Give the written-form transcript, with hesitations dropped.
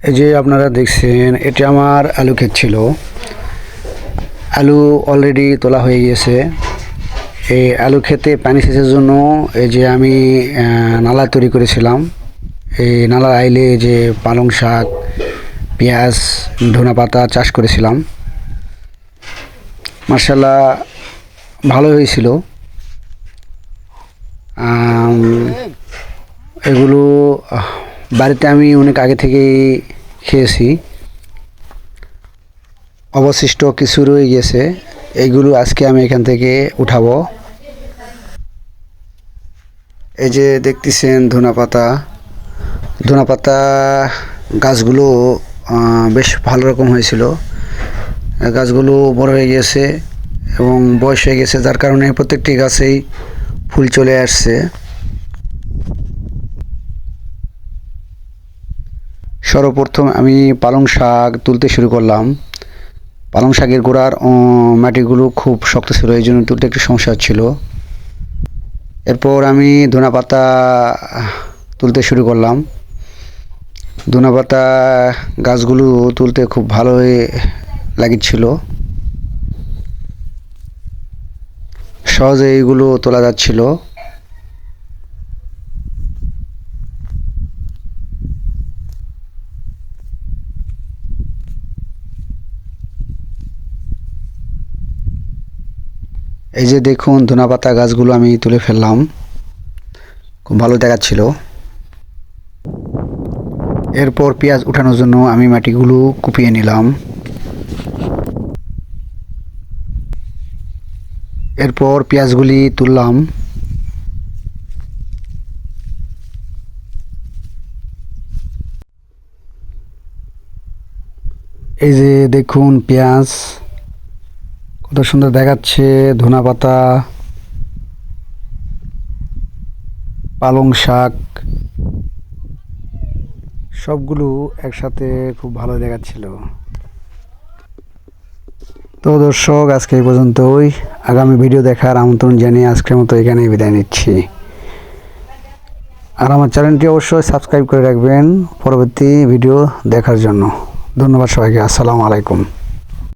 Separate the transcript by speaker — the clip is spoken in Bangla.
Speaker 1: এই যে আপনারা দেখছেন, এটা আমার আলু ক্ষেত ছিল। আলু অলরেডি তোলা হয়ে গিয়েছে। এই আলু ক্ষেতে পানি সেচের জন্য এই যে আমি নালা তৈরি করেছিলাম। এই নালা আইলে যে পালং শাক, পেঁয়াজ, ধনেপাতা চাষ করেছিলাম। মার্শাল্লাহ ভালো হয়েছিল। এগুলো বাড়িতে আমি অনেক আগে থেকেই খেয়েছি। অবশিষ্ট কিছু রয়ে গেছে, এইগুলো আজকে আমি এখান থেকে উঠাবো। এই যে দেখতেছেন ধনেপাতা গাছগুলো বেশ ভালো রকম হয়েছিল। গাছগুলো বড় হয়ে গেছে এবং বয়স হয়ে গেছে, যার কারণে প্রত্যেকটি গাছেই ফুল চলে আসছে। সর্বপ্রথম আমি পালং শাক তুলতে শুরু করলাম। পালং শাকের গোড়ার মাটিগুলো খুব শক্ত ছিল, এই জন্য তুলতে একটু সমস্যা হচ্ছিল। এরপর আমি ধনেপাতা তুলতে শুরু করলাম। ধনেপাতা গাছগুলো তুলতে খুব ভালোই লাগছিল, সহজে এইগুলো তোলা যাচ্ছিল। এই যে দেখুন, ধনেপাতা গাছগুলো আমি তুলে ফেললাম, খুব ভালো দেখাচ্ছিল। এরপর পেঁয়াজ উঠানোর জন্য আমি মাটিগুলো কুপিয়ে নিলাম। এরপর পেঁয়াজগুলি তুললাম। এই যে দেখুন, পেঁয়াজ কত সুন্দর দেখাচ্ছে, ধনেপাতা, পালং শাক সবগুলো একসাথে খুব ভালো দেখাচ্ছিল। তো দর্শক, আজকে এই পর্যন্তই। আগামী ভিডিও দেখার আমন্ত্রণ জানিয়ে আজকের মতো এখানেই বিদায় নিচ্ছি। আর আমার চ্যানেলটি অবশ্যই সাবস্ক্রাইব করে রাখবেন পরবর্তী ভিডিও দেখার জন্য। ধন্যবাদ সবাইকে। আসসালামু আলাইকুম।